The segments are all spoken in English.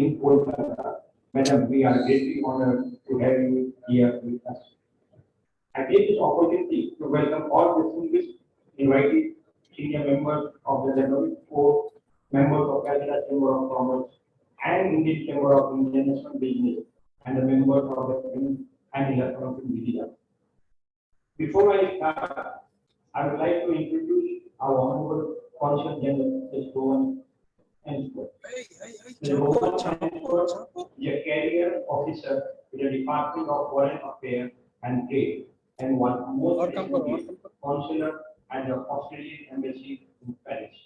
in Kolkata. Madam, we are greatly honored to have you here with us. I take this opportunity to welcome all distinguished invited senior members of the Economic Board, members of Calcutta Chamber of Commerce, and Indian Chamber of International Business, and the members of the Print and Electronic Media. Before I start, I would like to introduce our Honorable Consul General, Mr. Rowan Ainsworth. Mr. Rowan Ainsworth is a career officer with the Department of Foreign Affairs and Trade, and was most recently consular at the Australian Embassy in Paris.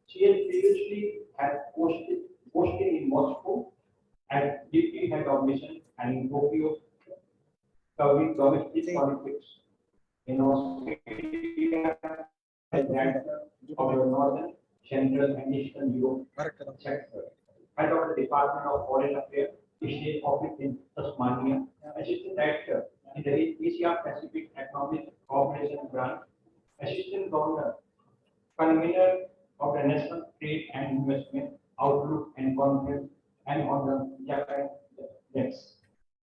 She has previously had posted in Moscow as Deputy Head of Mission and in Tokyo covering domestic politics. In Australia, as Director of the Northern, Central and Eastern Europe sector, Head of the Department of Foreign Affairs, State Office in Tasmania, Assistant Director in the Asia Pacific Economic Cooperation Branch, Assistant Governor, Convener of the National Trade and Investment Outlook and Conference, and on the Japan Desk.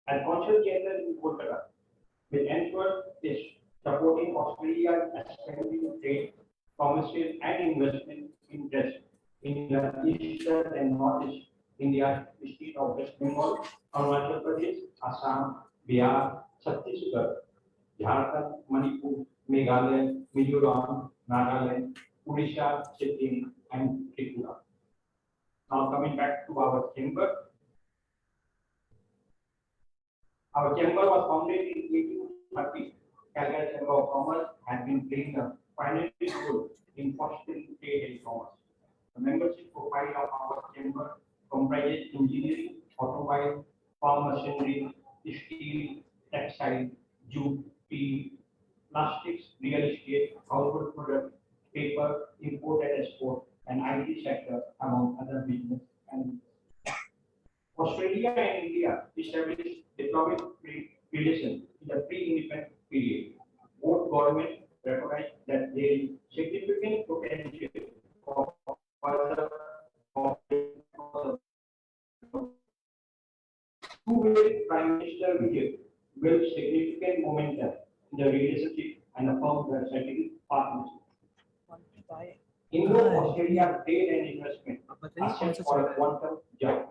As Consul General in Kolkata, with Ainsworth is supporting Australia's expanding trade, commercial and investment interests in the eastern and northeast India, state of West Bengal, Arunachal Pradesh, Assam, Bihar, Chhattisgarh, Jharkhand, Manipur, Meghalaya, Mizoram, Nagaland, Odisha, Sikkim, and Tripura. Now coming back to our chamber. Our chamber was founded in 1830. Calcutta Chamber of Commerce has been playing a pioneering role in fostering trade and commerce. The membership profile of our chamber comprises engineering, automobile, farm machinery, steel, textile, jute, tea, plastics, real estate, household products, paper, import and export, and IT sector, among other business. And Australia and India established diplomatic relations in the pre-independent period. Both governments recognize that there is significant potential for further cooperation. Two-way Prime Minister visit built significant momentum in the relationship and affirmed the strategic partnership. Indo-Australia trade and investment are set for a quantum jump.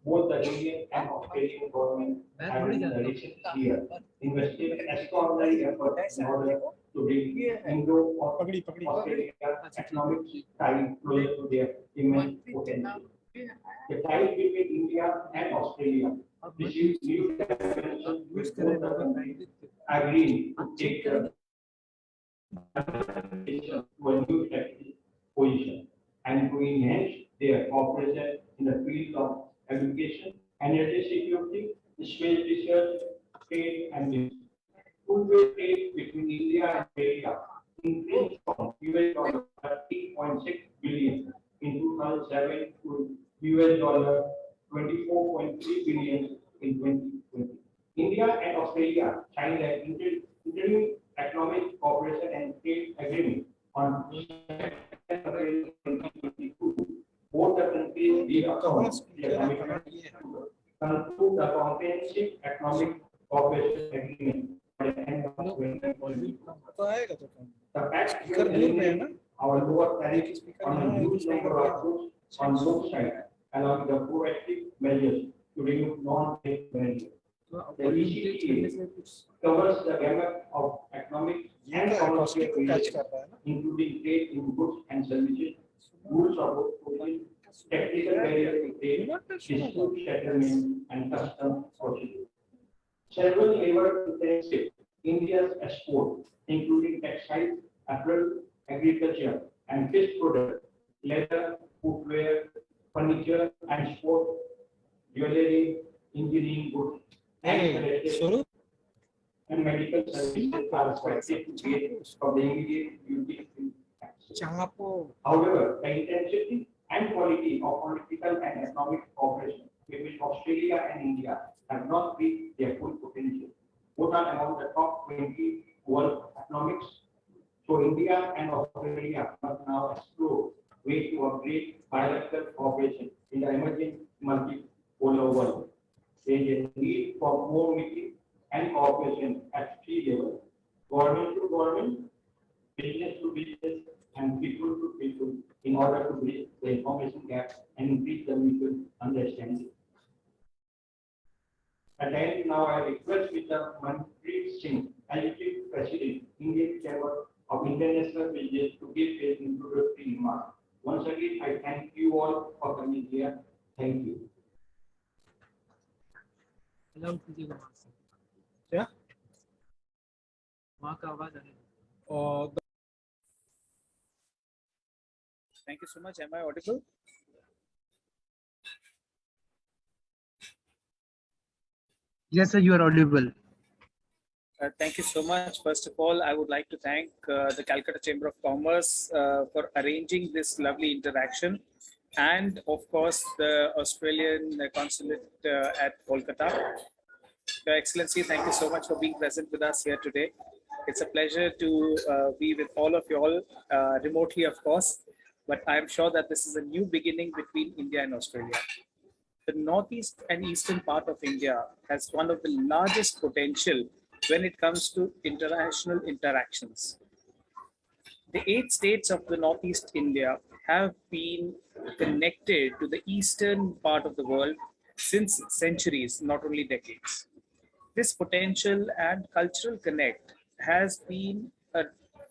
Both the Indian and Australian government have in the recent years invested extraordinary efforts in order to bring Indo-Australia economic ties closer to their immense potential. The ties between India and Australia received new dimensions with both the countries agreeing to take the to a new strategic position and to enhance their cooperation in the field of education, energy security, space research, trade and business. Two-way trade between India and Australia increased from $30.6 billion in 2007 to $24.3 billion in 2020. India and Australia signed an interim economic cooperation and trade agreement on April 2022. Both the countries reaffirmed their commitment to conclude the comprehensive economic cooperation agreement by the end of 2020. The pact will eliminate our lower tariffs on a huge number of goods on both sides, along with the proactive measures to remove non-trade barriers. The ECTA covers the gamut of economic and commercial relations, including trade in goods and services, rules of origin, technical barriers to trade, dispute settlement, and customs procedures. Several labor-intensive India's export, including textiles, apparel, agriculture, and fish products, leather, footwear, furniture, and sport, jewelry, engineering goods, and medical services are expected to get from the immediate duty free tax. However, the intensity and quality of political and economic cooperation between Australia and India have not reached their full potential. Both are among the top 20 world economics. So India and Australia must now explore ways to upgrade bilateral cooperation in the emerging multipolar world. There is a need for more meetings and cooperation at three levels: government to government, business to business, and people to people, in order to bridge the information gap and increase the mutual understanding. And then now I request Mr. Manpreet Singh, Executive President, Indian Chamber of International Business, to give his introductory remarks. Once again, I thank you all for coming here. Thank you. Hello, yeah. Thank you so much. Am I audible? Yes, sir, you are audible. Thank you so much. First of all, I would like to thank the Calcutta Chamber of Commerce for arranging this lovely interaction, and of course the Australian Consulate at Kolkata. Your Excellency, thank you so much for being present with us here today. It's a pleasure to be with all of you all remotely, of course, but I'm sure that this is a new beginning between India and Australia. The northeast and eastern part of India has one of the largest potential when it comes to international interactions. The 8 states of the northeast India have been connected to the eastern part of the world since centuries, not only decades. This potential and cultural connect has been a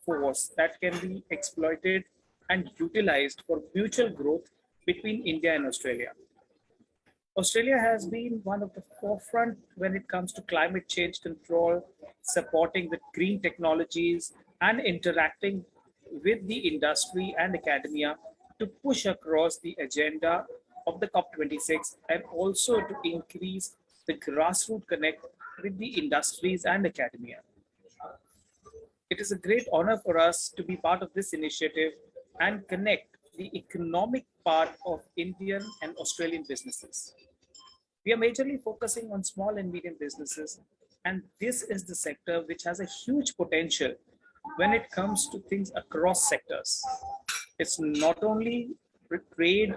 force that can be exploited and utilized for mutual growth between India and Australia. Australia has been one of the forefront when it comes to climate change control, supporting with green technologies, and interacting with the industry and academia to push across the agenda of the COP26, and also to increase the grassroots connect with the industries and academia. It is a great honor for us to be part of this initiative and connect the economic part of Indian and Australian businesses. We are majorly focusing on small and medium businesses, and this is the sector which has a huge potential when it comes to things across sectors. It's not only trade,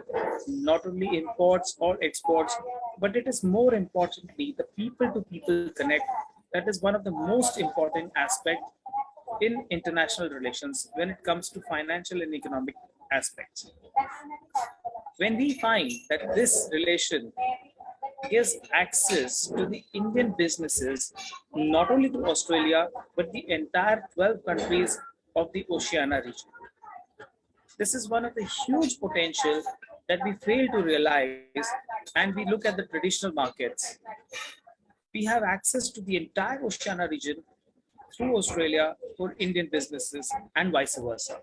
not only imports or exports, but it is more importantly the people to people connect. That is one of the most important aspects in international relations when it comes to financial and economic aspects. When we find that this relation gives access to the Indian businesses, not only to Australia, but the entire 12 countries of the Oceania region. This is one of the huge potential that we fail to realize, and we look at the traditional markets. We have access to the entire Oceania region through Australia for Indian businesses and vice versa.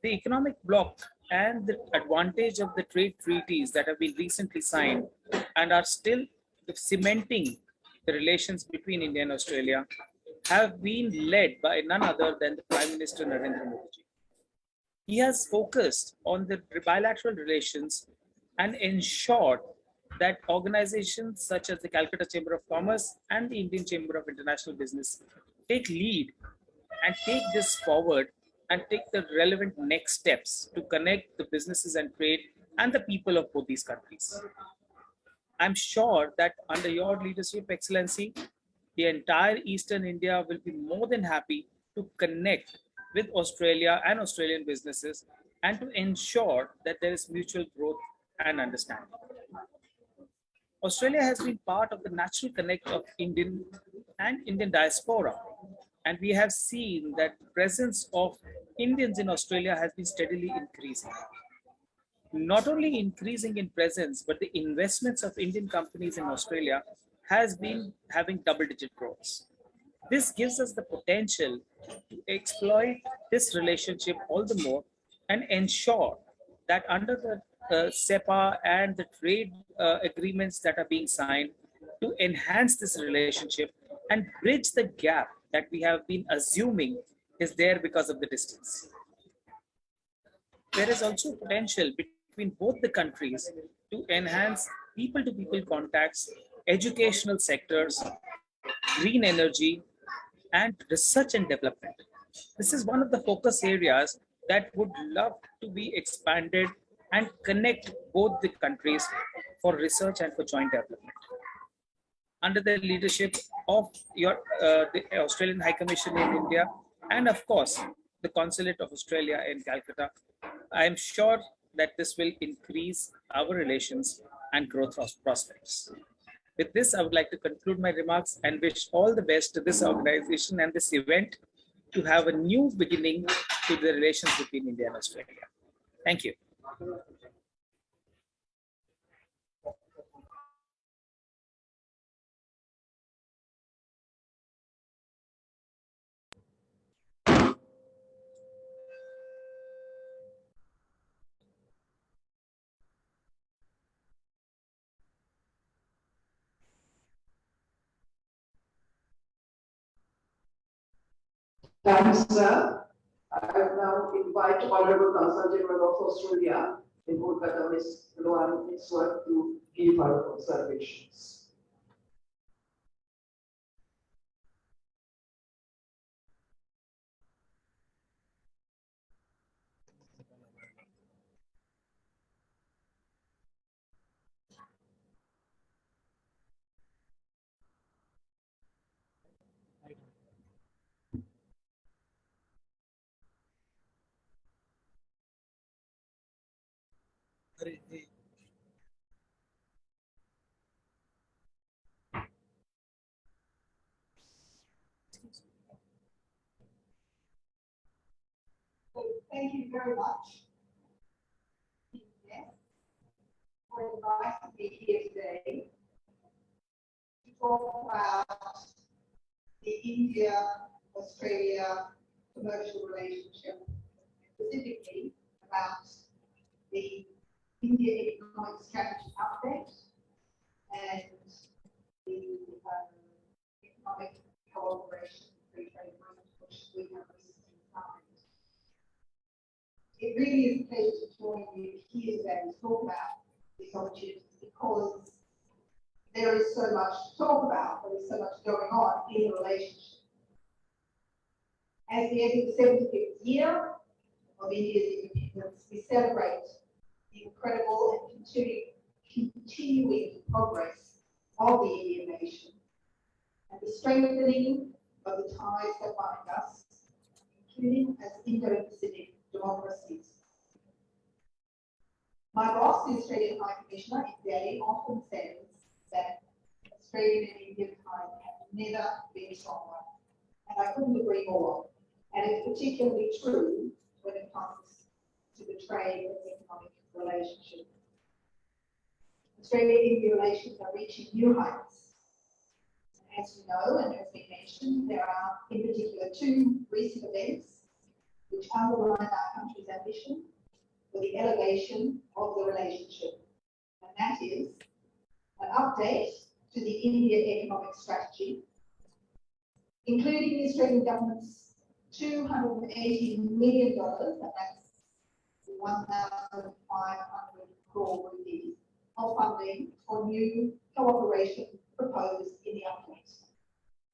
The economic bloc and the advantage of the trade treaties that have been recently signed and are still cementing the relations between India and Australia have been led by none other than the Prime Minister Narendra Modi. He has focused on the bilateral relations and ensured that organizations such as the Calcutta Chamber of Commerce and the Indian Chamber of International Business take lead and take this forward and take the relevant next steps to connect the businesses and trade and the people of both these countries. I'm sure that under your leadership, Excellency, the entire Eastern India will be more than happy to connect with Australia and Australian businesses and to ensure that there is mutual growth and understanding. Australia has been part of the natural connect of Indian diaspora, and we have seen that the presence of Indians in Australia has been steadily increasing. Not only increasing in presence, but the investments of Indian companies in Australia has been having double-digit growths. This gives us the potential to exploit this relationship all the more and ensure that under the SEPA and the trade agreements that are being signed to enhance this relationship and bridge the gap that we have been assuming is there because of the distance. There is also potential between both the countries to enhance people-to-people contacts, educational sectors, green energy, and research and development. This is one of the focus areas that would love to be expanded and connect both the countries for research and for joint development. Under the leadership of the Australian High Commission in India, and of course, the Consulate of Australia in Calcutta, I am sure that this will increase our relations and growth prospects. With this, I would like to conclude my remarks and wish all the best to this organization and this event to have a new beginning to the relations between India and Australia. Thank you. Thanks, sir. I will now invite Honorable Consulate General of Australia in Kolkata, Ms. Luan Iswat, to give her observations. Thank you very much for inviting me here today to talk about the India-Australia commercial relationship, specifically about the India Economic Strategy Update and the economic cooperation free trade agreement which we have recently signed. It really is a pleasure to join you here today to talk about these opportunities because there is so much to talk about, there is so much going on in the relationship. As we enter the 75th year of India's independence, we celebrate the incredible and continuing progress of the Indian nation and the strengthening of the ties that bind us, including as Indo-Pacific democracies. My boss, the Australian High Commissioner in Delhi, often says that Australian and Indian ties have never been stronger, and I couldn't agree more. And it's particularly true when it comes to the trade and economic relationship. Australia-India relations are reaching new heights. As you know, and as we mentioned, there are in particular two recent events which underline our country's ambition for the elevation of the relationship. And that is an update to the India Economic Strategy, including the Australian government's $280 million, and that's 1,500 crore rupees, of funding for new cooperation proposed in the update.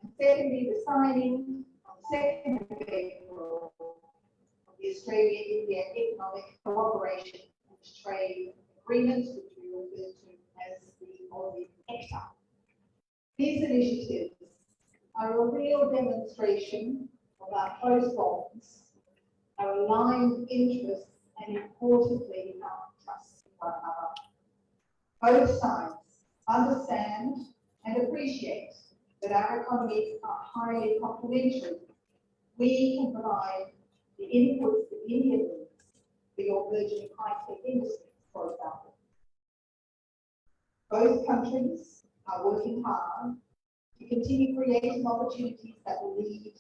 And secondly, the signing on the 2nd of April of the Australia-India Economic Cooperation and Trade Agreement, which we refer to as the Aussie ECTA. These initiatives are a real demonstration of our close bonds, our aligned interests, and importantly, our trust in one another. Both sides understand and appreciate that our economies are highly complementary. We can provide the inputs that India needs for your burgeoning high-tech industries, for example. Both countries are working hard to continue creating opportunities that will lead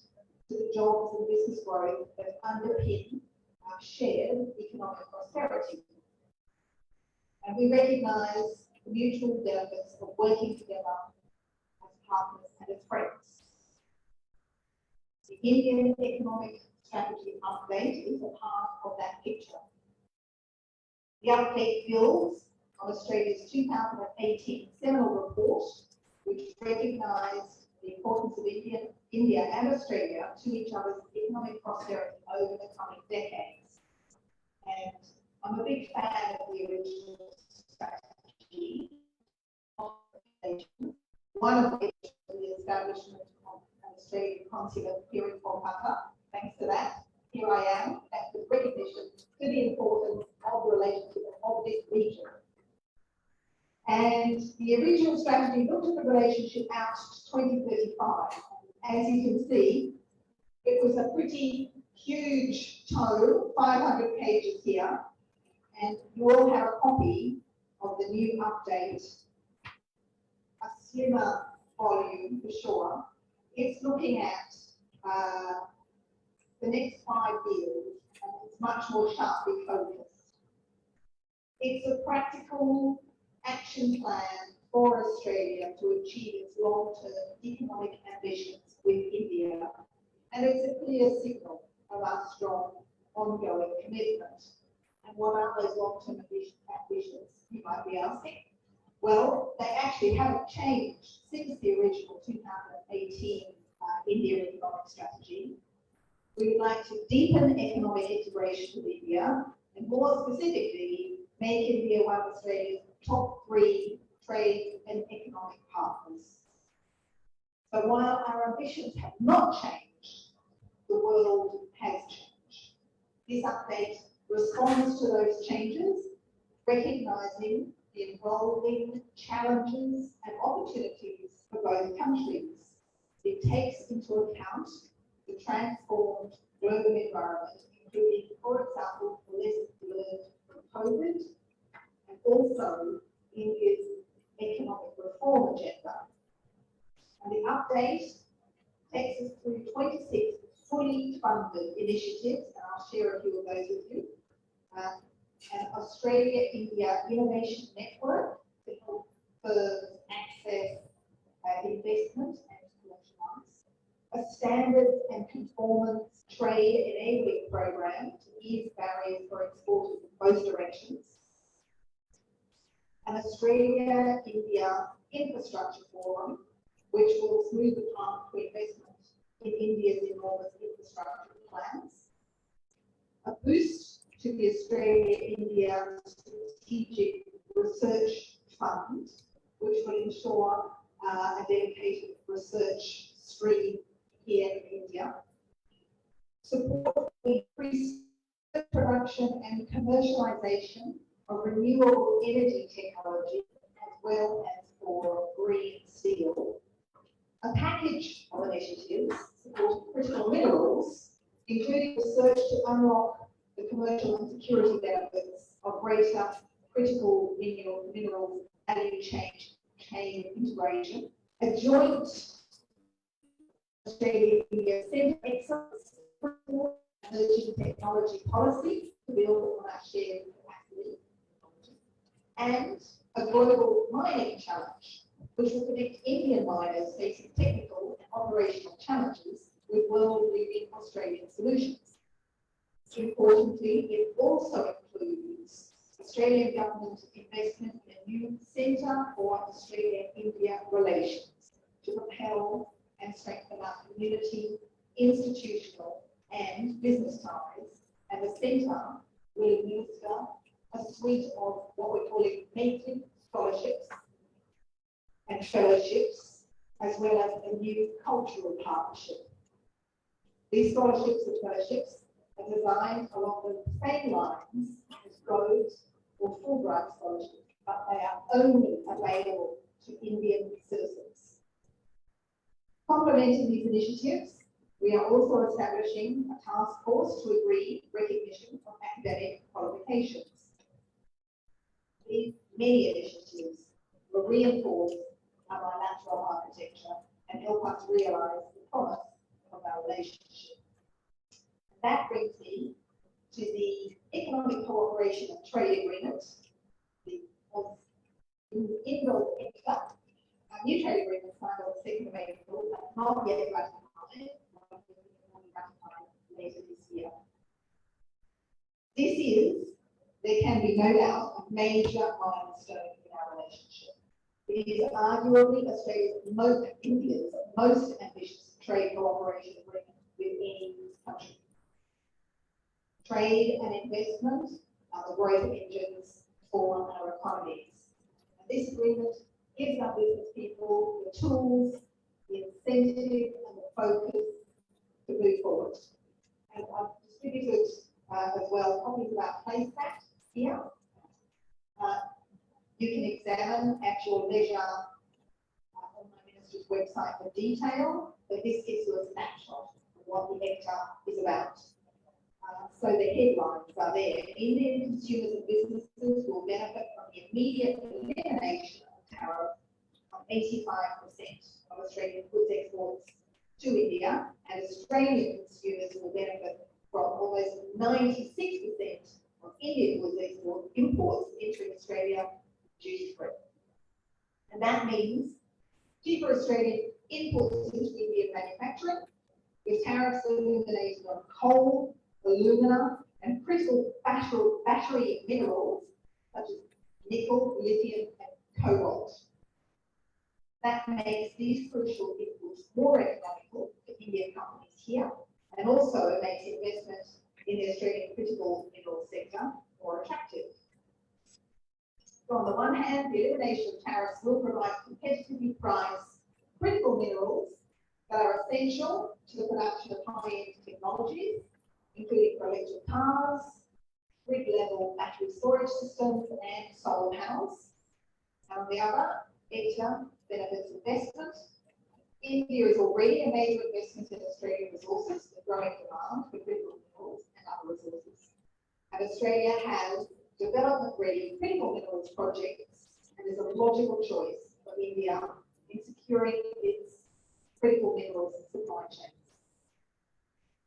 to the jobs and business growth that underpin our shared economic prosperity. And we recognise the mutual benefits of working together as partners and as friends. The Indian Economic Strategy Update is a part of that picture. The update builds on Australia's 2018 seminal report, which recognised the importance of India and Australia to each other's economic prosperity over the coming decades. And I'm a big fan of the original strategy. One of which is the establishment of an Australian consulate here in Kolkata. Thanks to that, here I am, and with recognition to the importance of the relationship of this region. And the original strategy looked at the relationship out to 2035. As you can see, it was a pretty huge tome, 500 pages here, and you all have a copy of the new update, a slimmer volume for sure. It's looking at the next 5 years, and it's much more sharply focused. It's a practical action plan for Australia to achieve its long-term economic ambitions with India, and it's a clear signal of our strong ongoing commitment. And what are those long-term ambitions, you might be asking? Well, they actually haven't changed since the original 2018 India economic strategy. We would like to deepen economic integration with India, and more specifically, make India one of Australia's top 3 trade and economic partners. But while our ambitions have not changed, the world has changed. This update responds to those changes, recognizing the evolving challenges and opportunities for both countries. It takes into account the transformed global environment, including, for example, the lessons learned from COVID, and also India's economic reform agenda. And the update takes us through 26 fully funded initiatives, and I'll share a few of those with you. An Australia-India Innovation Network to help firms access investment and commercialise. A standards and conformance trade enabling program to ease barriers for exporters in both directions. An Australia-India Infrastructure Forum, which will smooth the path to investment in India's enormous infrastructure plans. A boost to the Australia-India Strategic Research Fund, which will ensure a dedicated research stream here in India. Support the increased production and commercialization of renewable energy technology, as well as for green steel. A package of initiatives supporting critical minerals, including research to unlock the commercial and security benefits of greater critical minerals value chain integration. A joint Australia-India Centre of Excellence for emerging technology policy to build on our shared capacity. And a global mining challenge, which will predict Indian miners facing technical and operational challenges with world-leading Australian solutions. Importantly, it also includes Australian government investment in a new Centre for Australia-India Relations to propel and strengthen our community, institutional and business ties. And the Centre will administer a suite of what we're calling native scholarships and fellowships, as well as a new cultural partnership. These scholarships and fellowships are designed along the same lines as Rhodes or Fulbright scholarships, but they are only available to Indian citizens. Complementing these initiatives, we are also establishing a task force to agree recognition of academic qualifications. These many initiatives will reinforce our bilateral architecture and help us realise the promise of our relationship. That brings me to the Economic Cooperation and Trade Agreement, the INDO-ECTA. Our new trade agreement signed on the 2nd of April, but not yet ratified, later this year. This is, there can be no doubt, a major milestone in our relationship. It is arguably India's most ambitious trade cooperation agreement with any country. Trade and investment the growth engines for our economies. And this agreement gives our business people the tools, the incentive and the focus to move forward. And I've distributed as well copies of our placemat here. You can examine at your leisure on my minister's website for detail, but this gives you a snapshot of what the ECTA is about. So the headlines are there. Indian consumers and businesses will benefit from the immediate elimination of tariff on 85% of Australian goods exports to India, and Australian consumers will benefit from almost 96% of Indian goods imports entering Australia duty-free. And that means cheaper Australian imports into Indian manufacturing, with tariffs eliminated on coal, alumina, and critical battery minerals such as nickel, lithium, and cobalt. That makes these crucial imports more economical for Indian companies here, and also makes investment in the Australian critical mineral sector more attractive. So on the one hand, the elimination of tariffs will provide competitively priced critical minerals that are essential to the production of high-end technologies, including for electric cars, grid-level battery storage systems, and solar panels. And on the other, ECTA benefits investment. India is already a major investment in Australian resources, with growing demand for critical minerals and other resources. And Australia has development-ready critical minerals projects and is a logical choice for India in securing its critical minerals supply chains.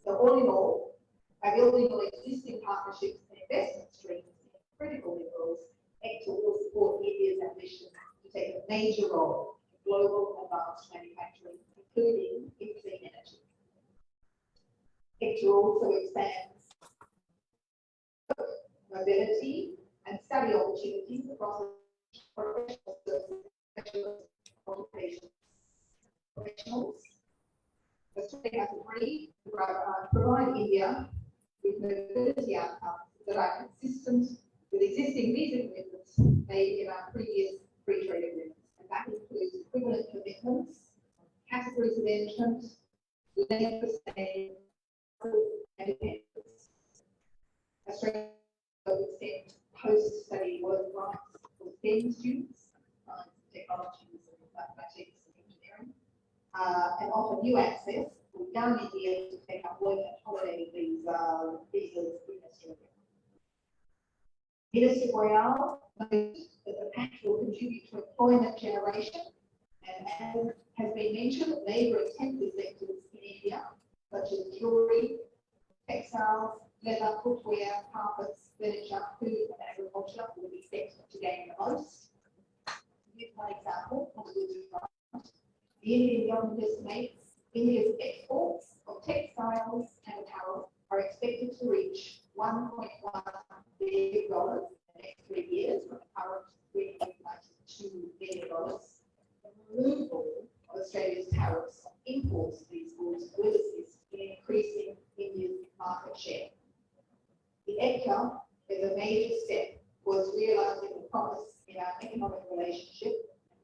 So all in all, by building on existing partnerships and investment streams in critical minerals, ECTA will support India's ambition to take a major role in global advanced manufacturing, including in clean energy. ECTA also expands mobility and study opportunities across professional services, specialist occupations. Professionals. Australia has agreed to provide India with mobility outcomes that are consistent with existing visa commitments made in our previous free trade agreements. And that includes equivalent commitments, categories of entrant, length of stay, and dependence. Australia will extend post-study work rights for STEM students, science, technologies, and mathematics and engineering, and offer new access for young Indians to take up work and holiday visas in Australia. Minister Boyal noted that the pact will contribute to employment generation, and as has been mentioned, labour-intensive sectors in India, such as jewellery, textiles, leather, footwear, carpets, furniture, food and agriculture will be set to gain the most. To give one example on the goods front, the Indian government estimates India's exports of textiles and apparel are expected to reach $1.1 billion in the next 3 years, from the current $392 billion. The removal of Australia's tariffs on imports of these goods will assist in increasing India's market share. The ECTA is a major step towards realising the promise in our economic relationship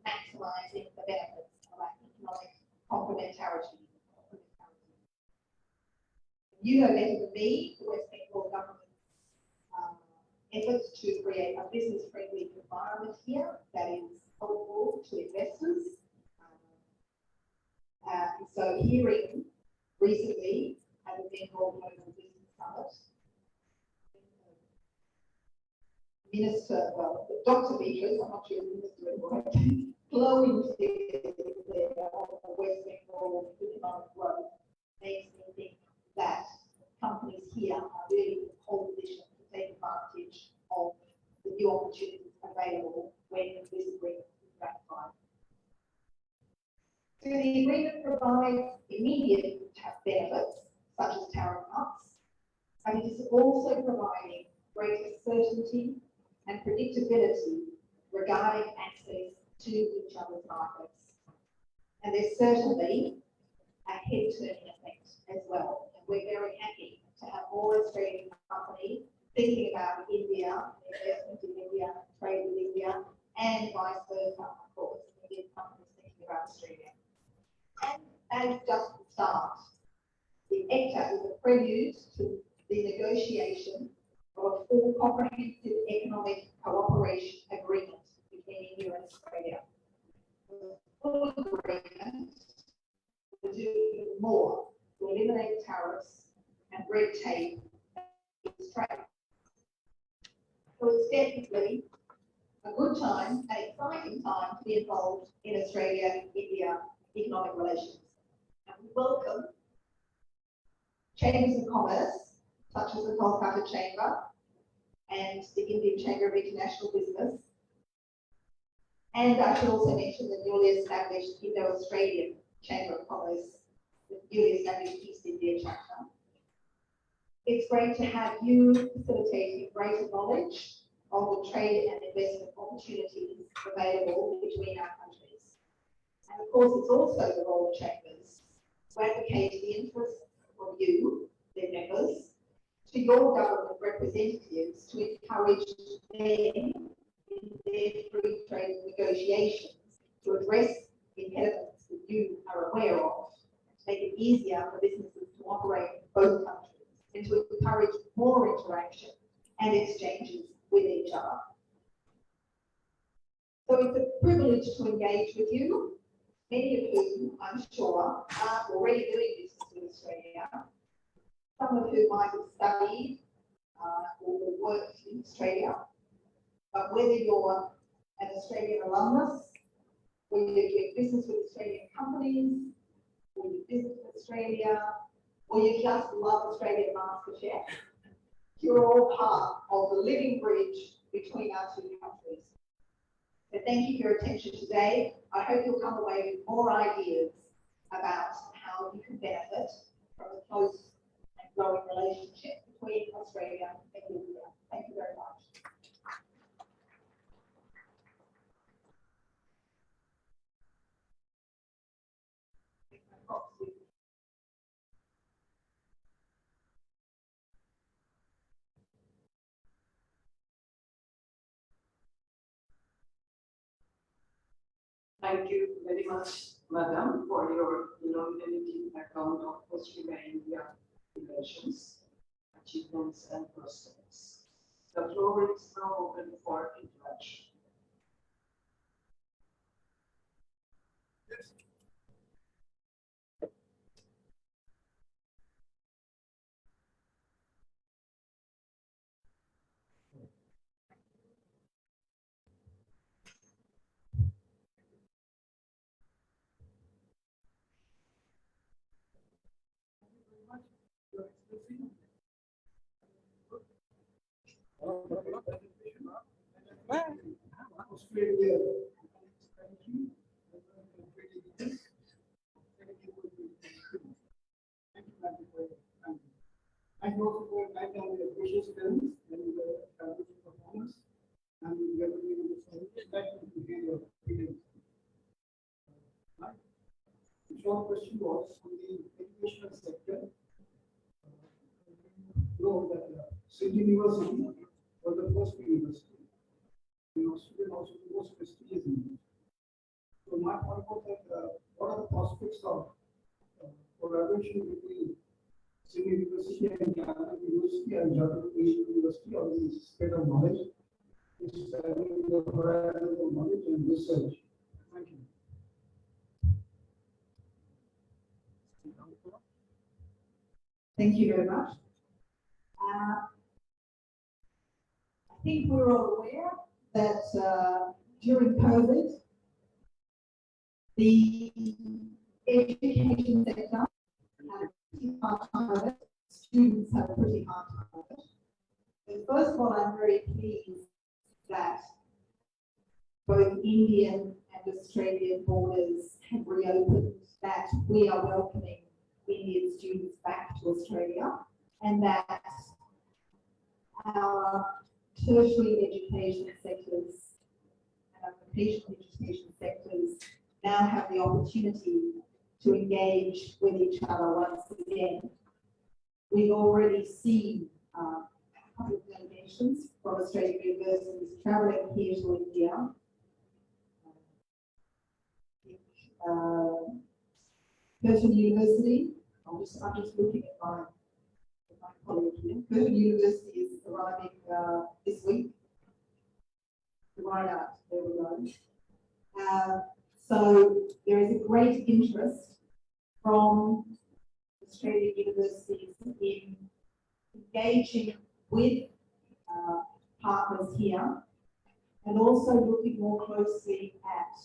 and maximising the benefits of our economic complementarity. You know better than me the West Bengal government's efforts to create a business-friendly environment here that is helpful to investors. So hearing recently at the Bengal Global Business Summit, Minister, well, Dr. Beatrice, I'm not sure if Minister is right, glowing there on the West Bengal economic growth makes me think that companies here are really in a pole position to take advantage of the new opportunities available when this agreement is ratified. So the agreement provides immediate benefits, such as tariff cuts, but it is also providing greater certainty and predictability regarding access to each other's markets. And there's certainly a head-turning effect as well. And we're very happy to have more Australian companies thinking about India, investment in India, trade with India, and vice versa, of course, Indian companies thinking about Australia. And that is just the start. The ECTA is a prelude to the negotiation of a full comprehensive economic cooperation agreement between India and Australia. The full agreement will do more to eliminate tariffs and red tape in trade. So it's definitely a good time, an exciting time to be involved in Australia-India economic relations. And we welcome chambers of commerce, such as the Kolkata Chamber and the Indian Chamber of International Business. And I should also mention the newly established Indo-Australian Chamber of Commerce, the newly established East India chapter. It's great to have you facilitating greater knowledge of the trade and investment opportunities available between our countries. And of course, it's also the role of chambers to advocate the interests of you, their members, to your government representatives to encourage them in their free trade negotiations to address impediments that you are aware of, to make it easier for businesses to operate in both countries, and to encourage more interaction and exchanges with each other. So it's a privilege to engage with you, many of whom, I'm sure, are already doing business with Australia, some of whom might have studied or worked in Australia. But whether you're an Australian alumnus, or you're doing business with Australian companies, or you visit Australia, or you just love Australian MasterChef, you're all part of the living bridge between our two countries. So thank you for your attention today. I hope you'll come away with more ideas about how you can benefit from the close and growing relationship between Australia and India. Thank you very much. Thank you very much, Madam, for your illuminating account of Australia-India relations, achievements, and prospects. The floor is now open for interaction. Australia. Thank you also for your time and your precious films and the performance. And we are going to hear your opinions. The short question was on the educational sector. You know that Sydney University was the first university. Australia also the most prestigious university. So my point was that what are the prospects of collaboration between Sydney University and Calcutta University and Calcutta University on the spread of knowledge, which is having the horizon of knowledge and research. Thank you. Thank you very much. I think we're all aware that during COVID, the education sector had a pretty hard time of it. Students had a pretty hard time of it. So first of all, I'm very pleased that both Indian and Australian borders have reopened, that we are welcoming Indian students back to Australia, and that our tertiary education sectors and our vocational education sectors now have the opportunity to engage with each other once again. We've already seen a couple of delegations from Australian universities travelling here to India. Curtin University, I'm just looking at my colleague here. Curtin University is arriving this week. Right out, there we go. So there is a great interest from Australian universities in engaging with partners here and also looking more closely at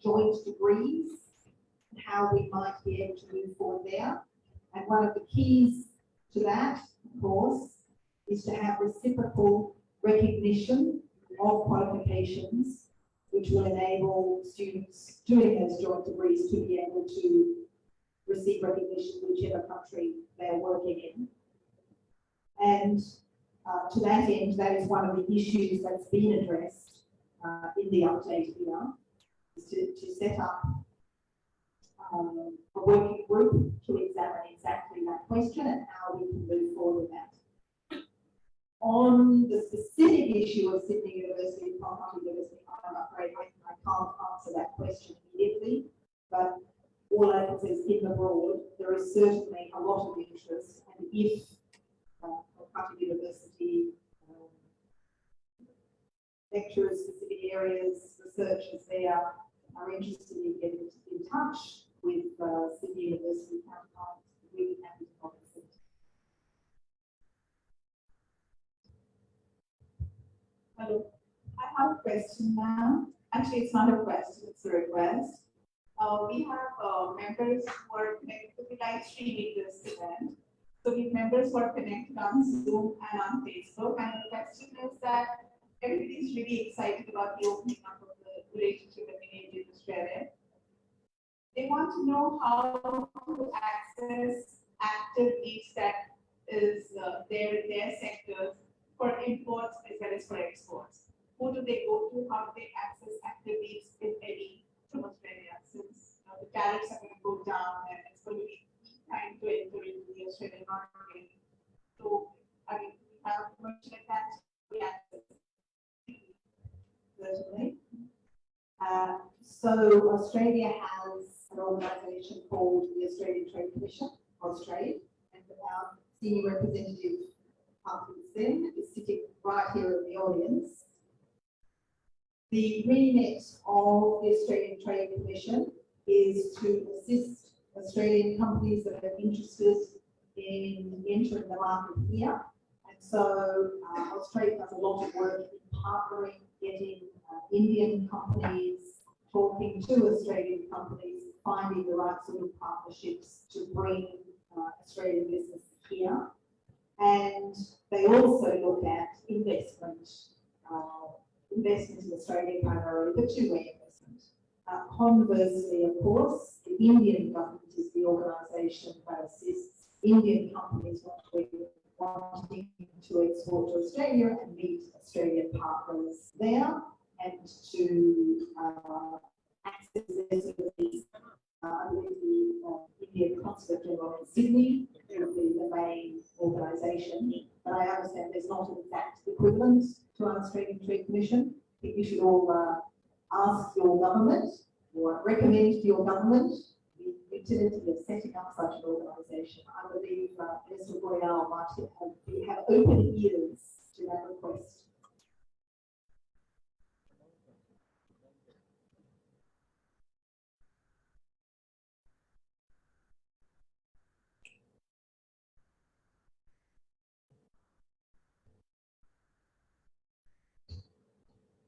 joint degrees and how we might be able to move forward there. And one of the keys to that, of course, is to have reciprocal recognition of qualifications, which will enable students doing those joint degrees to be able to receive recognition whichever country they're working in. And to that end, that is one of the issues that's been addressed in the update here, is to set up a working group to examine exactly that question and how we can move forward with that. On the specific issue of Sydney University and Kolkata University, I'm afraid I can't answer that question immediately, but all I can say is in the broad, there is certainly a lot of interest, and if Kolkata University lecturers, specific areas, researchers there are interested in getting in touch with Sydney University counterparts, we'd be happy to compensate. Hello, I have a question now. Actually, it's not a question, it's a request. We have members who are connected to the live streaming this event. So these members who are connected on Zoom and on Facebook. And the question is that everybody is really excited about the opening up of the relationship between India and Australia. They want to know how to access active leads that is there in their sectors for imports as well as for exports. Who do they go to? How do they access active leads, if any, from Australia? Since the tariffs are going to go down and it's going to be time to enter into the Australian market. So, I mean, we have commercial attached to access. Certainly. So Australia has an organisation called the Australian Trade Commission, Austrade, and our senior representative, Calcutta, is sitting right here in the audience. The remit of the Australian Trade Commission is to assist Australian companies that are interested in entering the market here. And so Australia does a lot of work in partnering, getting Indian companies talking to Australian companies, finding the right sort of partnerships to bring Australian business here. And they also look at investment in Australia primarily, but two-way investment. Conversely, of course, the Indian government is the organisation that assists Indian companies wanting to export to Australia and meet Australian partners there and to access their services with the Indian Consulate General in Sydney, will be the main organisation. But I understand there's not an exact equivalent to our Australian Trade Commission. I think you should all ask your government or recommend to your government the utility of setting up such an organisation. I believe Minister Boyal might have open ears to that request.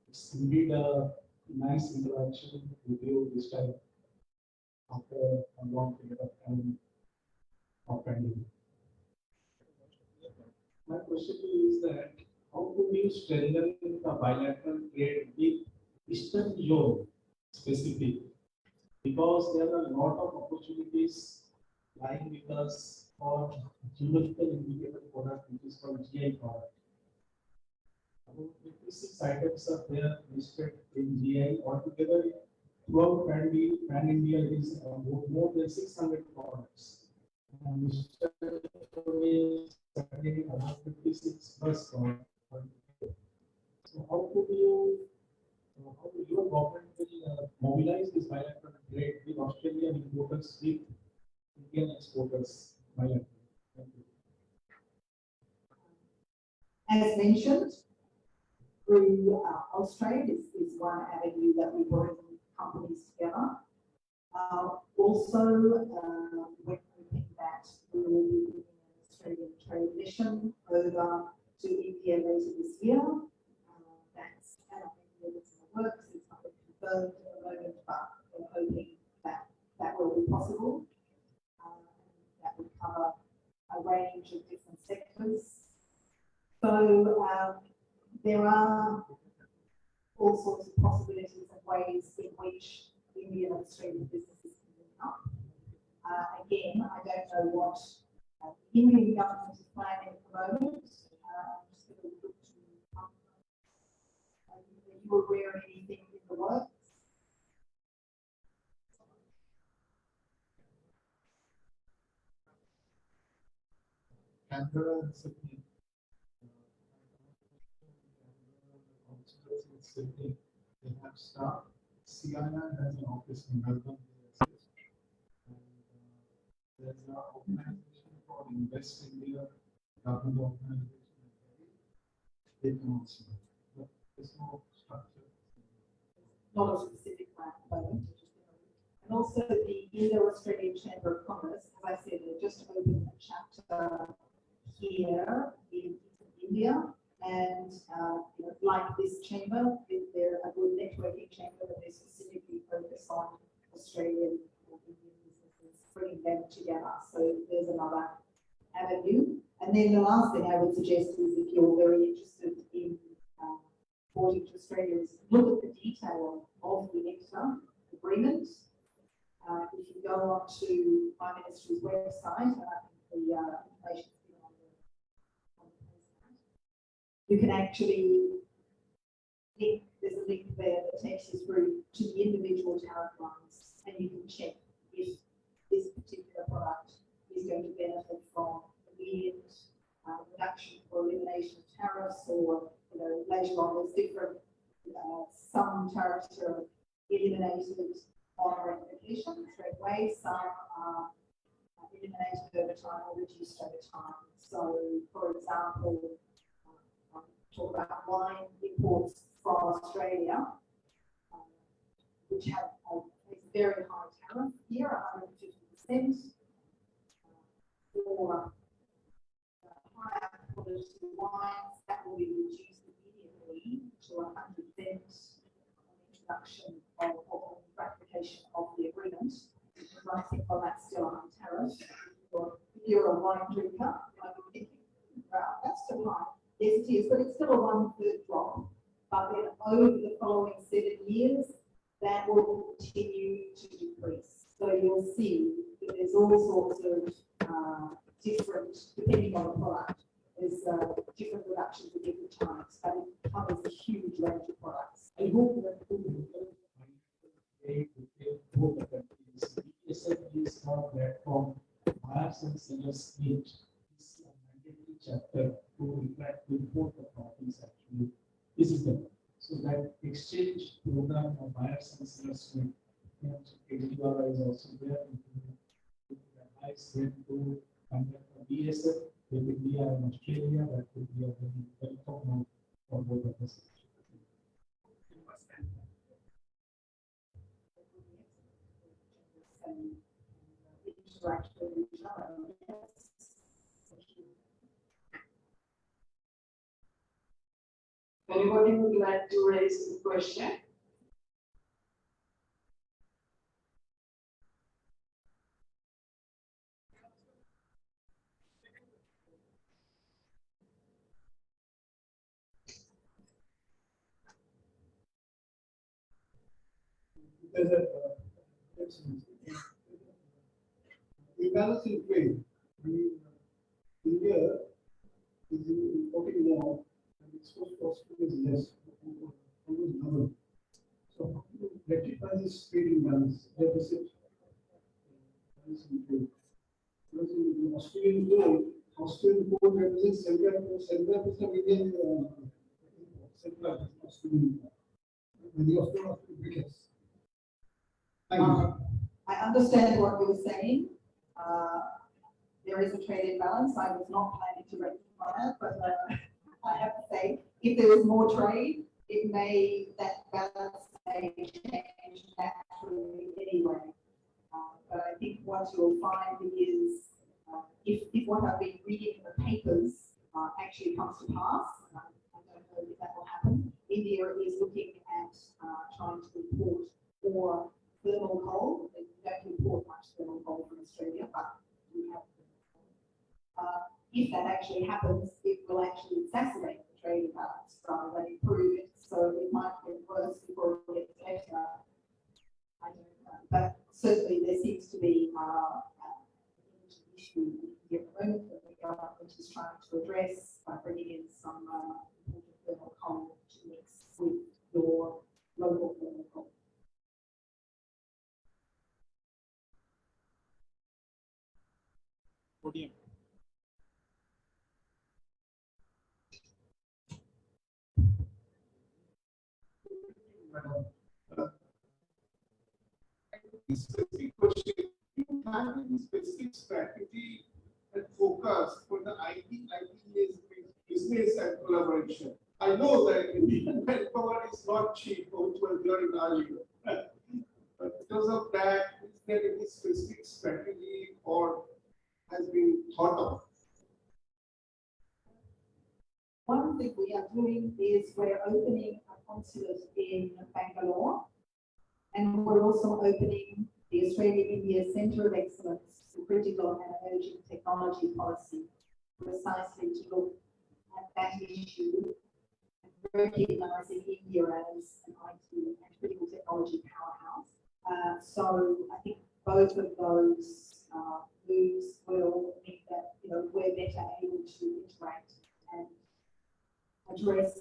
It's indeed a nice interaction with you this time after a long period of time of pending. My question to you is that how could you strengthen the bilateral trade with Eastern Zone specific? Because there are a lot of opportunities lying with us for geological indicator product, which is called GI product. About 56 items are there listed in GI altogether. Throughout Pan India is more than 600 products. And Mr. is about 56 plus products. So how could you, how will your government will mobilize this bilateral trade with Australian importers with Indian exporters bilateral? Thank you. As mentioned, through Austrade is one avenue that we bring companies together. Also, we're hoping that we will be bringing an Australian trade mission over to India later this year. That's an idea that's in the works. It's not been confirmed at the moment, but we're hoping that that will be possible. That would cover a range of different sectors. So there are all sorts of possibilities and ways in which Indian and Australian businesses can link up. Again, I don't know what the Indian government is planning at the moment. I'm just going to look to are you aware of anything in the works? Canberra and Sydney. Consulates in Sydney, they have staff. CII has an office in Melbourne. And there's an organization called Invest India, government organization. They can also, but there's no structure. Not a specific plan at the moment. And also the Indo-Australian Chamber of Commerce, as I said, they just opened a chapter here in India. And like this chamber, they're a good networking chamber, but they specifically focus on Australian and Indian businesses, bringing them together. So there's another avenue. And then the last thing I would suggest is if you're very interested in exporting to Australia, is look at the detail of the NEFTA agreement. If you go on to my ministry's website, and I think the information is given on the you can actually link, there's a link there that takes you through to the individual tariff lines, and you can check if this particular product is going to benefit from immediate reduction or elimination of tariffs, or later on there's different, some tariffs are eliminated on ratification straight away, some are eliminated over time or reduced over time. So, for example, talk about wine imports from Australia, which have a very high tariff here, 150%, for higher quality wines, that will be reduced immediately to 100% on introduction of ratification of the agreement. Because I think, well, that's still a high tariff. If you're a wine drinker, you might be thinking, well, that's still high. Yes, it is, but it's still a 1/3 drop. But then over the following 7 years, that will continue to decrease. So you'll see that there's all sorts of different, depending on the product, there's different reductions at different times, but it covers a huge range of products. I hope that both the countries, ICIB is our platform, buyers and sellers meet. This mandatory chapter to interact with both the parties actually. This is the so that exchange program of buyers and sellers with KGR is also there. I said to conduct a BSF with India and Australia, that would be a very welcome move for both of us. Interact with each other. Yes. Anybody would like to raise a question? There's a imbalance in trade. India is importing more and export cost is less, almost double. So how do you rectify this trade imbalance, deficit? Balance in trade? Because in Australian gold, Australian port represents 75% of Indian central Australian. The Australian biggest. Thank you. I understand what you were saying. There is a trade imbalance. I was not planning to rectify it, but I have to say, if there was more trade, that balance may change naturally anyway. But I think what you'll find is, if what I've been reading in the papers actually comes to pass, I don't know if that will happen. India is looking at trying to import more thermal coal. They don't import much thermal coal from Australia, but we have. If that actually happens, it will actually exacerbate the trade imbalance rather than improve it. So it might get worse before it gets better. I don't know. But certainly there seems to be an issue at the moment that the government is trying to address by bringing in some thermal coal to mix with your local thermal coal. Podium. Specific question. Do you have any specific strategy and focus for the IT's business and collaboration? I know that Indian manpower is not cheap, which was there in earlier. But because of that, is there any specific strategy or has been thought of? One thing we are doing is we're opening a consulate in Bangalore, and we're also opening the Australia-India Centre of Excellence for Critical and Emerging Technology Policy, precisely to look at that issue and recognising India as an IT and critical technology powerhouse. So I think both of those moves will mean that we're better able to interact and address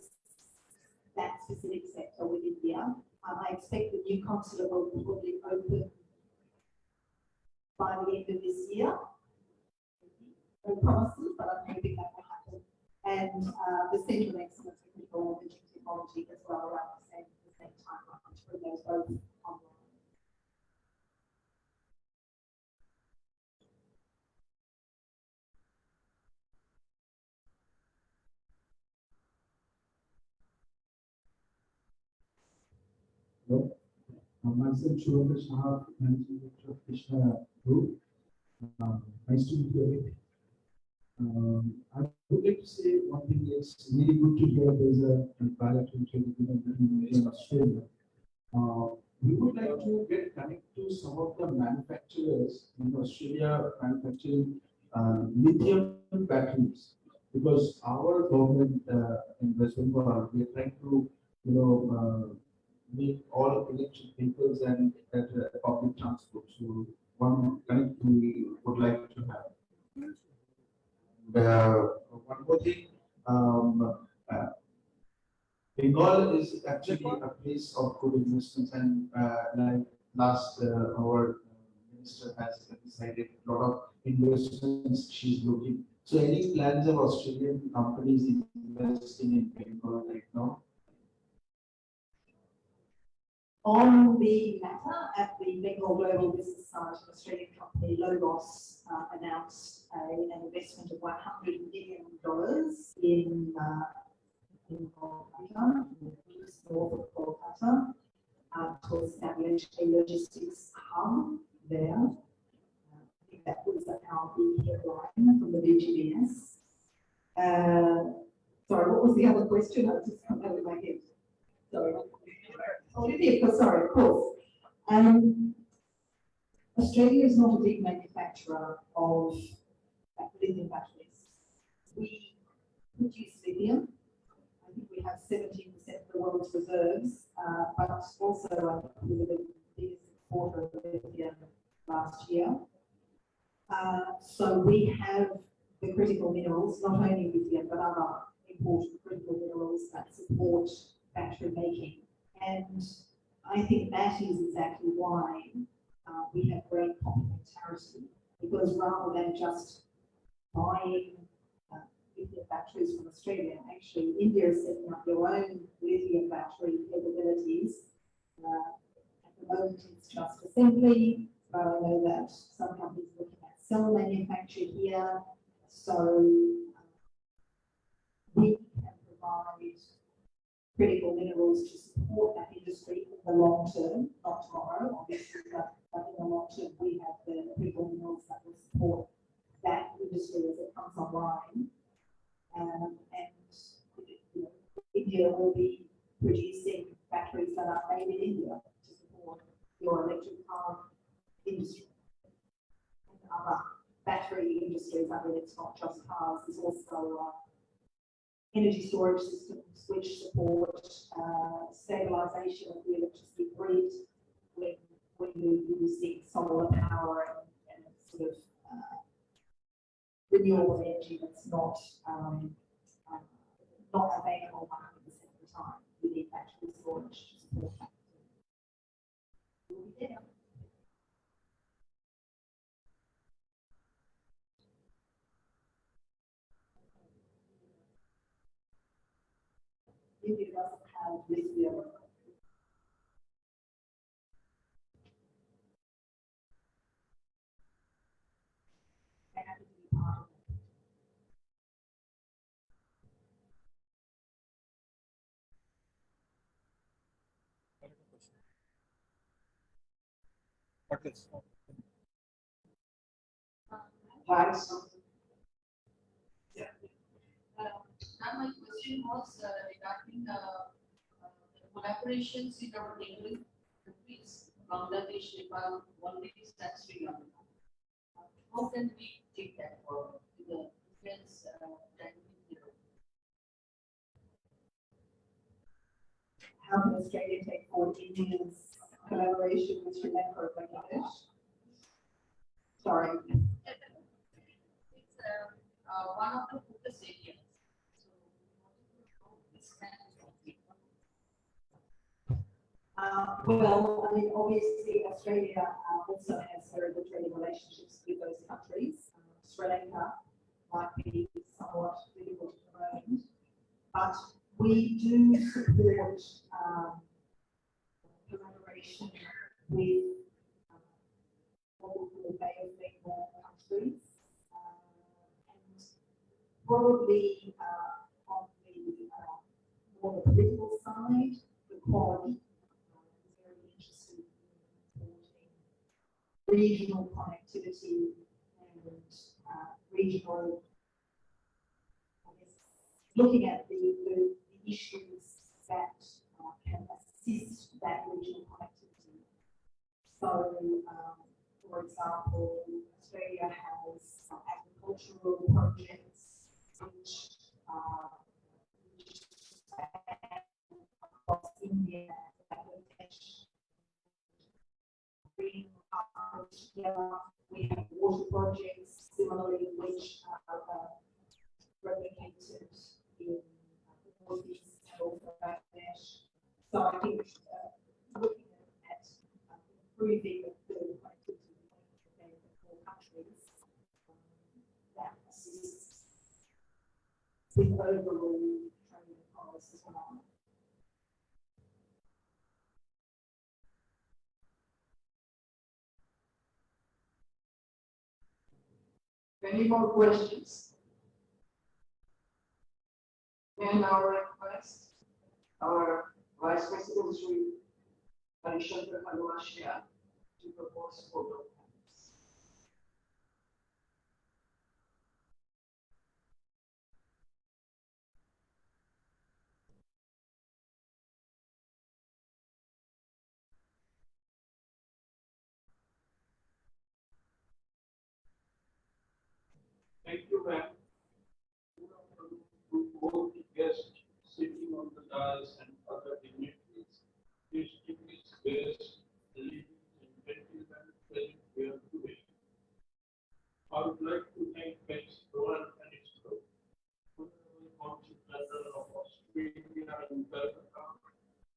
that specific sector with India. I expect the new consulate will probably open by the end of this year. No promises, but I'm hoping that will happen. And the Centre of Excellence for Critical and Emerging Technology as well around the same timeline to bring those both online. Hello. Myself, Shubham Shah, Managing Director of Krishna Group. Nice to meet you again. I would like to say one thing. It's really good to hear there's a bilateral trade agreement in Australia. We would like to get connected to some of the manufacturers in Australia manufacturing lithium batteries, because our government in West Bengal, we are trying to make all electric vehicles and public transport. So one connect we would like to have. One more thing, Bengal is actually a place of good investments, and like last our minister has decided a lot of investments she's looking. So any plans of Australian companies investing in Bengal right now? On the matter, at the Bengal Global Business Summit, an Australian company, Logos, announced an investment of $100 million in Kolkata, just north of Kolkata, to establish a logistics hub there. I think that was our big headline from the BGBS. Sorry, what was the other question? I just come out of my head. Sorry. Oh, sorry, of course. Australia is not a big manufacturer of lithium batteries. We produce lithium. I think we have 17% of the world's reserves, but also I think we were the biggest exporter of lithium last year. So we have the critical minerals, not only lithium, but other important critical minerals that support battery making. And I think that is exactly why we have great complementarity, because rather than just buying lithium batteries from Australia. Actually, India is setting up their own lithium battery capabilities. At the moment, it's just assembly, but I know that some companies are looking at cell manufacture here. So we can provide critical minerals to support that industry in the long term, not tomorrow, obviously, but in the long term, we have the critical minerals that will support that industry as it comes online. And you know, India will be producing batteries that are made in India to support your electric car industry and other battery industries. I mean, it's not just cars, there's also energy storage systems which support stabilization of the electricity grid when you're using solar power and sort of renewable energy that's not available 100% of the time. We need battery storage to support that. We'll be there. India doesn't have lithium. They have to be part of it. What is? Yeah. Now my question was regarding the collaborations in our neighboring countries, Bangladesh, Nepal, Maldives, and Sri Lanka. How can we take that forward to the defense How can Australia take forward India's collaboration with Sri Lanka and Bangladesh? Sorry. It's one of the focus areas. So, this can Well, I mean, obviously Australia also has very good trading relationships with those countries. Sri Lanka might be somewhat difficult at the moment, but we do support collaboration with what we call Bay of Bengal countries, and probably on the more the political side, the Quad is very interested in supporting regional connectivity and regional, I guess, looking at the issues that can assist that regional connectivity. So, for example, Australia has agricultural projects which across India bring together. We have water projects similarly which are replicated in the northeast and also Bangladesh. So I think looking at improving the connectivity between the four countries that assists with overall trade policy as well. Any more questions? And our request, our Vice President Sri Harishankar Hanuashia to propose vote of thanks. Thank you, ma'am. To both the guests sitting on the dais and other dignitaries, distinguished guests, ladies and gentlemen present here today. I would like to thank Pence Rowan and his group, Honorable Consul General of Australia in Calcutta,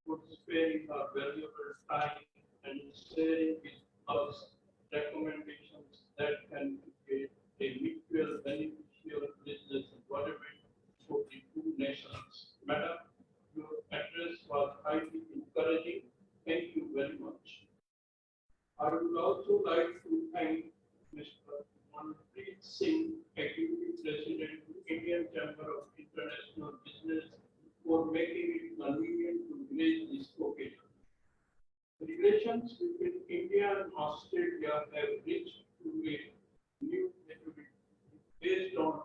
for sparing our valuable time and sharing with us recommendations that can create a mutual beneficial business environment I would also like to thank Mr. Manpreet Singh, Executive President, Indian Chamber of International Business, for making it convenient to raise this occasion. Relations between India and Australia have reached to a new maturity based on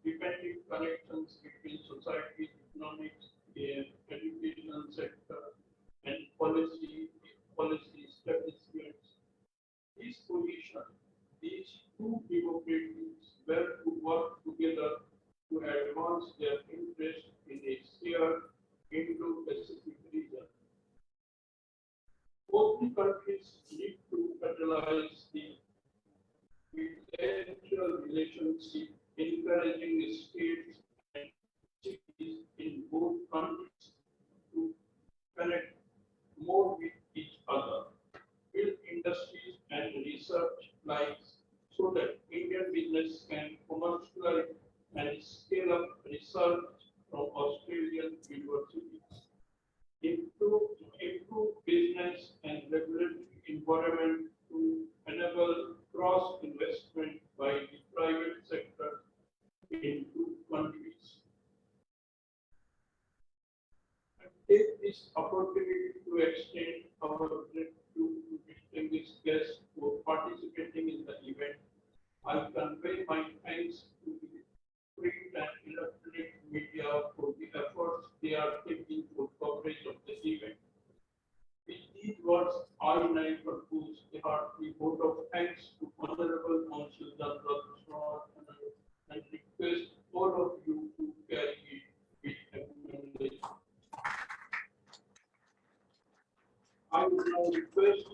dependent connections between society, economics, education sector, and policy establishments. This position, these two democracies were to work together to advance their interest in a shared Indo-Pacific region. Both the countries need to catalyze the bilateral relationship, encouraging states and cities in both countries to connect more with each other, build industries and research lines so that Indian business can commercialize and scale up research from Australian universities. Improve business and regulatory environment to enable cross investment by the private sector in two countries. I take this opportunity to extend our gratitude to distinguished guests for participating in the event. I convey my thanks to the print and electronic media for the efforts they are taking for coverage of the event. With these words, I now propose a hearty vote of thanks to Honorable Consul General Shaw and request all of you to carry it with acknowledgement. I would now request